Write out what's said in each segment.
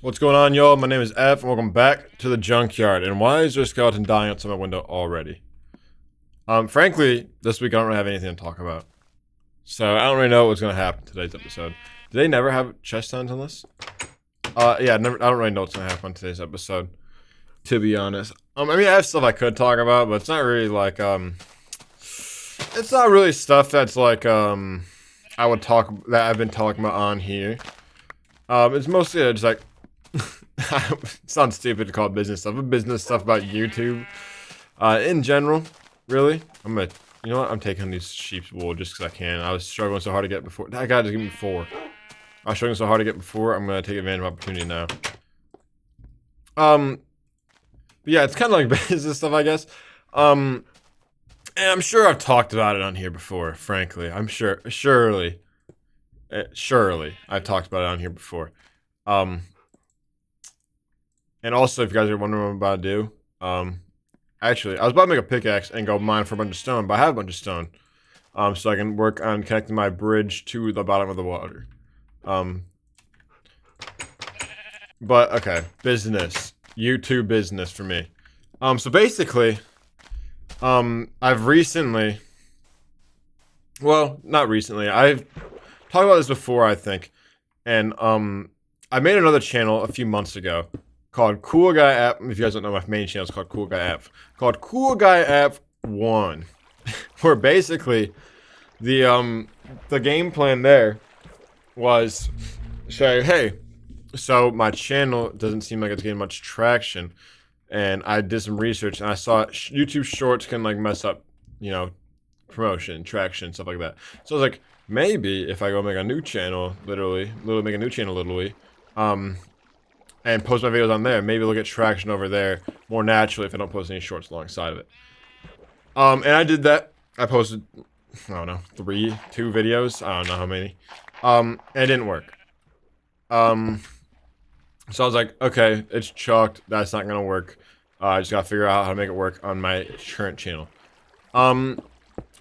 What's going on, y'all? My name is F, and welcome back to the junkyard. And why is there a skeleton dying outside my window already? Frankly, this week I don't really have anything to talk about, so I don't really know what's gonna happen today's episode. Do they never have chest sounds on this? Yeah, never. I don't really know what's gonna happen on today's episode, to be honest. I mean, I have stuff I could talk about, but it's not really like it's not really stuff that's like I would talk that I've been talking about on here. It's mostly just like it sounds stupid to call it business stuff, but business stuff about YouTube, in general, really. You know what? I'm taking these sheep's wool just because I can. I was struggling so hard to get before. That guy just gave me 4. I was struggling so hard to get before. I'm gonna take advantage of opportunity now. But yeah, it's kind of like business stuff, I guess. And I'm sure I've talked about it on here before. Frankly, I'm sure, surely, I've talked about it on here before. And also, if you guys are wondering what I'm about to do, actually, I was about to make a pickaxe and go mine for a bunch of stone, but I have a bunch of stone, so I can work on connecting my bridge to the bottom of the water. But okay, business, YouTube business for me. So basically, I've recently, well, not recently, I've talked about this before, I think, and I made another channel a few months ago called Cool Guy App. If you guys don't know, my main channel is called Cool Guy App. Called Cool Guy App 1. Where basically the game plan there was say, hey, so my channel doesn't seem like it's getting much traction, and I did some research and I saw YouTube Shorts can like mess up, you know, promotion, traction, stuff like that. So I was like, maybe if I go make a new channel, literally, and post my videos on there, maybe look at traction over there more naturally if I don't post any shorts alongside of it. And I did that. I posted, I don't know, 2 videos. I don't know how many. And it didn't work. So I was like, okay, it's chalked. That's not gonna work. I just gotta figure out how to make it work on my current channel. And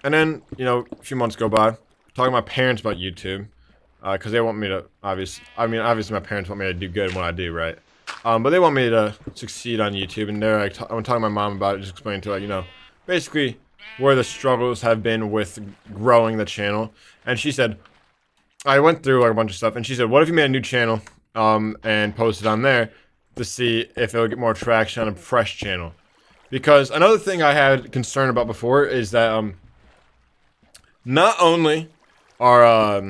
then, you know, a few months go by, talking to my parents about YouTube. Because they want me to, obviously my parents want me to do good in what I do, right? But they want me to succeed on YouTube, and they're like, I'm talking to my mom about it, just explaining to her, like, you know, basically where the struggles have been with growing the channel. And she said, I went through like a bunch of stuff, and she said, what if you made a new channel, and posted on there to see if it would get more traction on a fresh channel? Because another thing I had concern about before is that, not only are,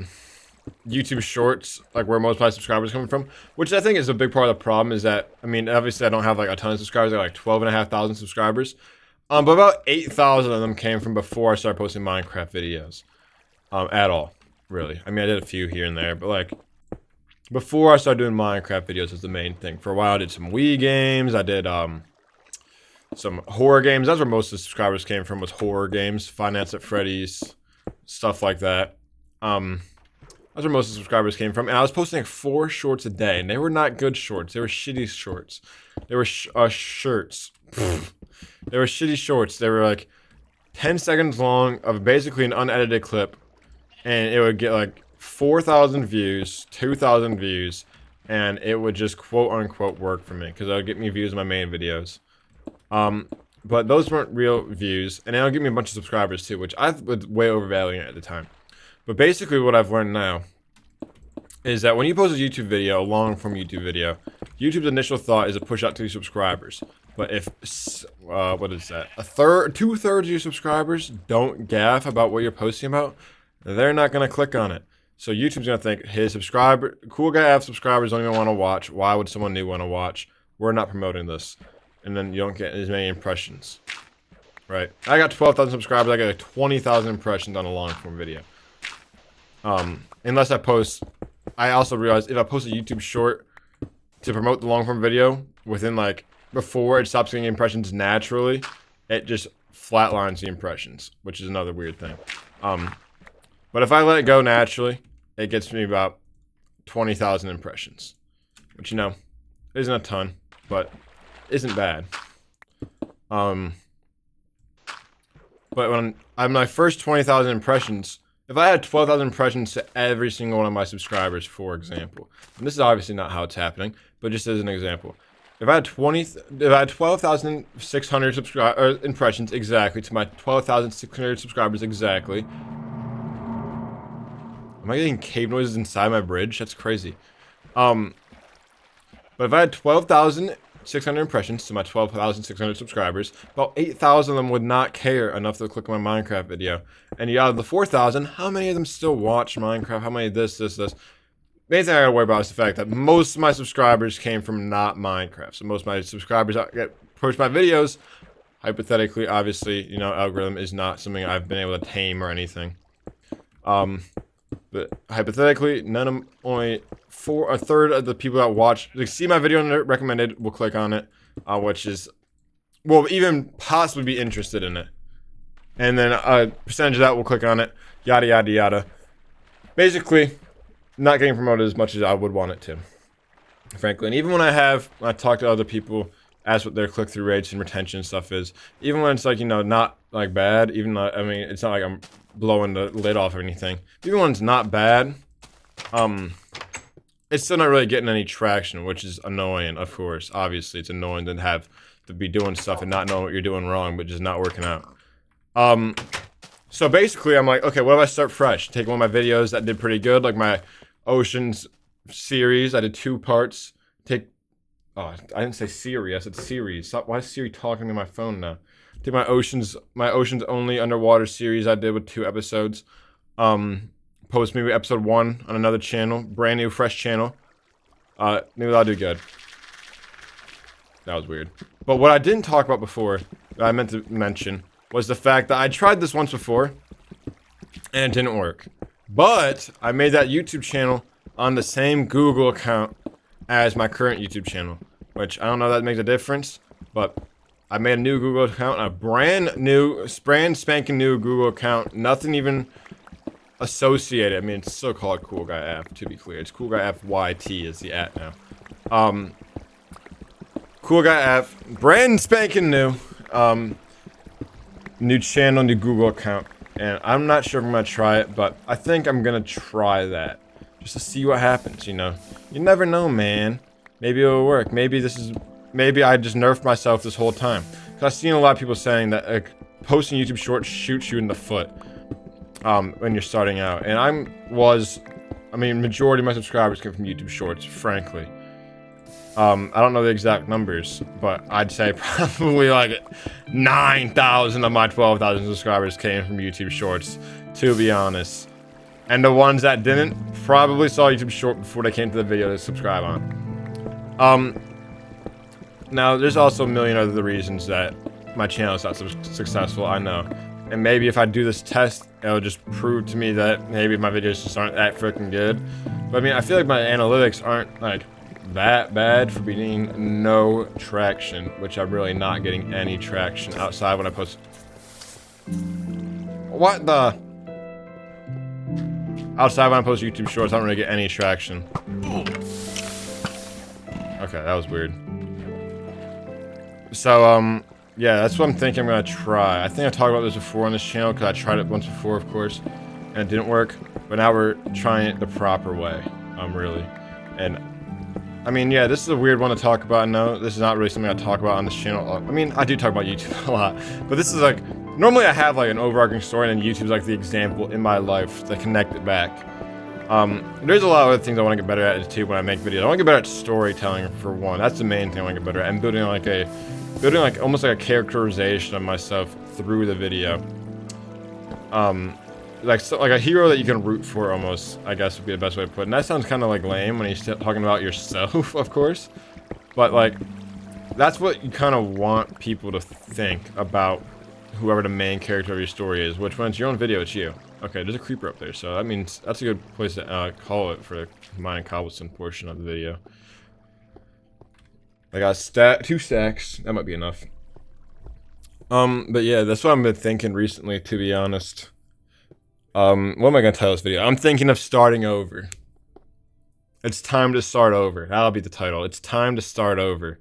YouTube Shorts, like where most of my subscribers are coming from, which I think is a big part of the problem, is that, I mean, obviously I don't have like a ton of subscribers, I got like 12,500 subscribers, but about 8,000 of them came from before I started posting Minecraft videos, at all, really. I mean, I did a few here and there, but like, before I started doing Minecraft videos was the main thing. For a while I did some Wii games, I did, some horror games. That's where most of the subscribers came from, was horror games, Five Nights at Freddy's, stuff like that. That's where most of the subscribers came from, and I was posting like 4 shorts a day, and they were not good shorts. They were shitty shorts. They were shirts. They were shitty shorts. They were like 10 seconds long of basically an unedited clip, and it would get like 4,000 views, 2,000 views, and it would just quote unquote work for me because it would get me views in my main videos. But those weren't real views, and it'll give me a bunch of subscribers too, which I was way overvaluing it at the time. But basically what I've learned now is that when you post a YouTube video, a long form YouTube video, YouTube's initial thought is to push out to your subscribers. But if, what is that? 2/3 of your subscribers don't gaff about what you're posting about, they're not going to click on it. So YouTube's going to think, his Cool Guy App subscribers don't even want to watch. Why would someone new want to watch? We're not promoting this. And then you don't get as many impressions. Right? I got 12,000 subscribers, I got like 20,000 impressions on a long form video. Unless I post, I also realized if I post a YouTube short to promote the long form video within like, before it stops getting impressions naturally, it just flatlines the impressions, which is another weird thing. But if I let it go naturally, it gets me about 20,000 impressions, which, you know, isn't a ton, but isn't bad. But when I'm my first 20,000 impressions, if I had 12,000 impressions to every single one of my subscribers, for example, and this is obviously not how it's happening, but just as an example, if I had 12,600 impressions exactly to my 12,600 subscribers exactly. Am I getting cave noises inside my bridge? That's crazy. But if I had 12,600 impressions to my 12,600 subscribers, about 8,000 of them would not care enough to click on my Minecraft video. And out of the 4,000, how many of them still watch Minecraft? How many this? Main thing I gotta worry about is the fact that most of my subscribers came from not Minecraft. So most of my subscribers get push my videos. Hypothetically, obviously, you know, algorithm is not something I've been able to tame or anything. But hypothetically, only a third of the people that watch, like, see my video and recommended, will click on it, which is, will even possibly be interested in it. And then a percentage of that will click on it, yada yada yada. Basically, not getting promoted as much as I would want it to, frankly. And even when I talk to other people, ask what their click-through rates and retention stuff is, even when it's like, you know, not like bad, even though, I mean, it's not like I'm blowing the lid off or anything. Even when it's not bad, it's still not really getting any traction, which is annoying, of course. Obviously, it's annoying to be doing stuff and not knowing what you're doing wrong, but just not working out. So basically, I'm like, okay, what if I start fresh? Take one of my videos that did pretty good, like my Oceans series. I did 2 parts. Oh, I didn't say Siri, I said series. Stop, why is Siri talking to my phone now? Take my Oceans Only Underwater series I did with 2 episodes. Post maybe episode 1 on another channel. Brand new, fresh channel. Maybe that'll do good. That was weird. But what I didn't talk about before, that I meant to mention, was the fact that I tried this once before, and it didn't work. But I made that YouTube channel on the same Google account as my current YouTube channel, which I don't know if that makes a difference, but I made a new Google account, a brand spanking new Google account, nothing even associated. I mean, it's still called Cool Guy App, to be clear. It's Cool Guy App YT is the app now. Cool Guy App, brand spanking new, new channel, new Google account, and I'm not sure if I'm gonna try it, but I think I'm gonna try that. Just to see what happens, you know. You never know, man. Maybe it'll work. Maybe I just nerfed myself this whole time. Cause I've seen a lot of people saying that posting YouTube Shorts shoots you in the foot when you're starting out. And I mean, majority of my subscribers come from YouTube Shorts, frankly. I don't know the exact numbers, but I'd say probably like 9,000 of my 12,000 subscribers came from YouTube Shorts, to be honest. And the ones that didn't probably saw YouTube Short before they came to the video to subscribe on. Now, there's also a million other reasons that my channel is not successful, I know. And maybe if I do this test, it'll just prove to me that maybe my videos just aren't that freaking good. But I mean, I feel like my analytics aren't like that bad for getting no traction, which I'm really not getting any traction outside when I post. What the? Outside when I post YouTube Shorts, I don't really get any traction. Okay, that was weird. So, yeah, that's what I'm thinking I'm gonna try. I think I talked about this before on this channel, because I tried it once before, of course, and it didn't work. But now we're trying it the proper way, really. And, I mean, yeah, this is a weird one to talk about. No, this is not really something I talk about on this channel. I mean, I do talk about YouTube a lot, but this is like, normally I have like an overarching story, and then YouTube's like the example in my life to connect it back. There's a lot of other things I want to get better at too when I make videos. I want to get better at storytelling for one. That's the main thing I want to get better at, and building almost like a characterization of myself through the video. Like a hero that you can root for, almost, I guess would be the best way to put it. And that sounds kind of like lame when you're talking about yourself, of course. But like, that's what you kind of want people to think about whoever the main character of your story is. Which when it's your own video, it's you. Okay, there's a creeper up there, so that means that's a good place to call it for the mine and cobblestone portion of the video. I got 2 stacks. That might be enough. But yeah, that's what I've been thinking recently, to be honest. What am I gonna title this video? I'm thinking of starting over. It's time to start over. That'll be the title. It's time to start over.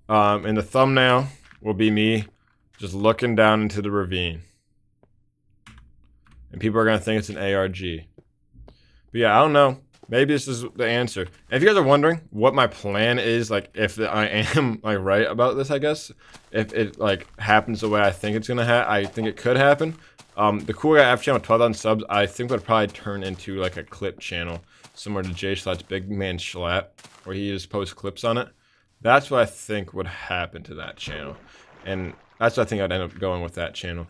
And the thumbnail will be me just looking down into the ravine. and people are gonna think it's an ARG. But yeah, I don't know. Maybe this is the answer. And if you guys are wondering what my plan is, like if I am like right about this, I guess if it like happens the way I think it's gonna I think it could happen. The Cool Guy F channel, 12,000 subs, I think would probably turn into like a clip channel, similar to Jay Schlatt's Big Man Schlatt, where he just posts clips on it. That's what I think would happen to that channel, and that's what I think I'd end up going with that channel.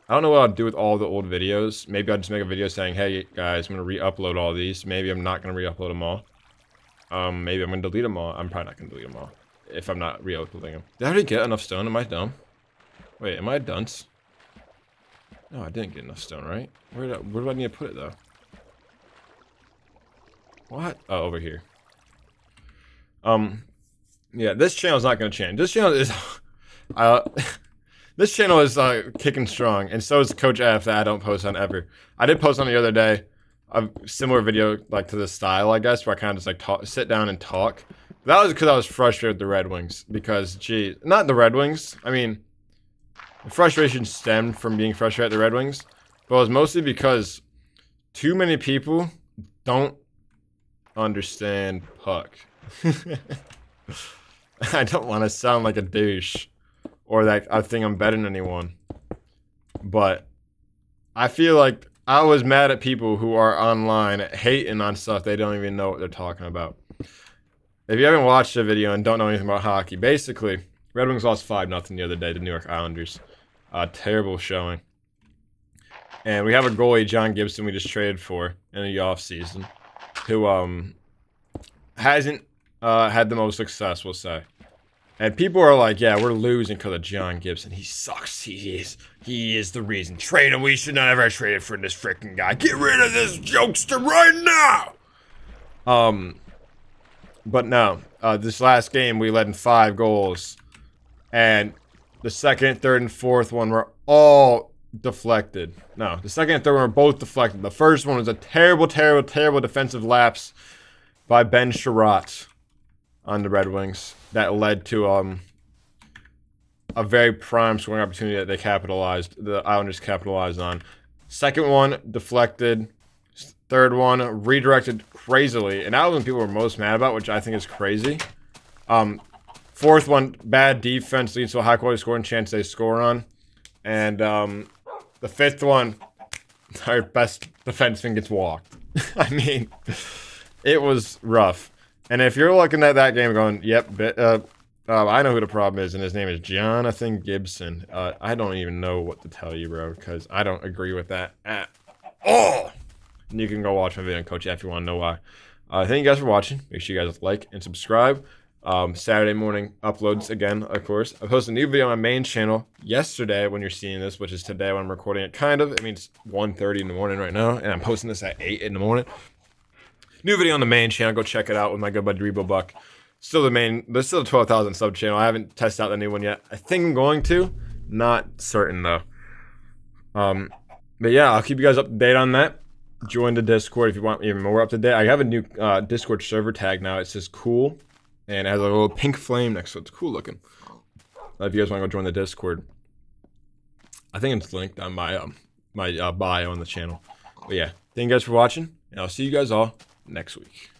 I don't know what I'll do with all the old videos. Maybe I'll just make a video saying, hey guys, I'm gonna re-upload all these. Maybe I'm not gonna re-upload them all. Maybe I'm gonna delete them all. I'm probably not gonna delete them all if I'm not re-uploading them. Did I already get enough stone? Am I dumb? Wait, am I a dunce? No, I didn't get enough stone, right? Where do I need to put it though? What? Oh, over here. Yeah, this channel's not gonna change. This channel is, this channel is kicking strong, and so is Coach F that I don't post on ever. I did post on the other day a similar video like to this style, I guess, where I kind of just like sit down and talk. That was because I was frustrated with the Red Wings. Because, gee, not the Red Wings. I mean, the frustration stemmed from being frustrated at the Red Wings, but it was mostly because too many people don't understand puck. I don't want to sound like a douche or that I think I'm better than anyone, but I feel like I was mad at people who are online hating on stuff they don't even know what they're talking about. If you haven't watched the video and don't know anything about hockey, basically, Red Wings lost 5-0 the other day to New York Islanders. Terrible showing. And we have a goalie, John Gibson, we just traded for in the offseason, who hasn't had the most success, we'll say. And people are like, yeah, we're losing because of John Gibson. He sucks. He is the reason. Trade him. We should not ever trade for this freaking guy. Get rid of this jokester right now. But no, this last game we led in 5 goals, and the second, third, and fourth one were all deflected. No, the second and third one were both deflected. The first one was a terrible, terrible, terrible defensive lapse by Ben Sherratt on the Red Wings that led to a very prime scoring opportunity that the Islanders capitalized on. Second one deflected. Third one redirected crazily, and that was when people were most mad about, which I think is crazy. Fourth one, bad defense leads to a high quality scoring chance they score on, and the fifth one, our best defenseman gets walked. I mean, it was rough. And if you're looking at that game going, yep, I know who the problem is, and his name is Jonathan Gibson. I don't even know what to tell you, bro, because I don't agree with that at all. And you can go watch my video on Coach F if you want to know why. Thank you guys for watching. Make sure you guys like and subscribe. Saturday morning uploads again, of course. I posted a new video on my main channel yesterday when you're seeing this, which is today when I'm recording it, kind of. I mean, it's 1:30 in the morning right now, and I'm posting this at 8 in the morning. New video on the main channel. Go check it out with my good buddy Rebo Buck. Still there's still a 12,000 sub channel. I haven't tested out the new one yet. I think I'm going to. Not certain though. But yeah, I'll keep you guys up to date on that. Join the Discord if you want even more up to date. I have a new Discord server tag now. It says cool, and it has a little pink flame next to it. It's cool looking. If you guys want to go join the Discord, I think it's linked on my bio on the channel. But yeah, thank you guys for watching, and I'll see you guys all next week.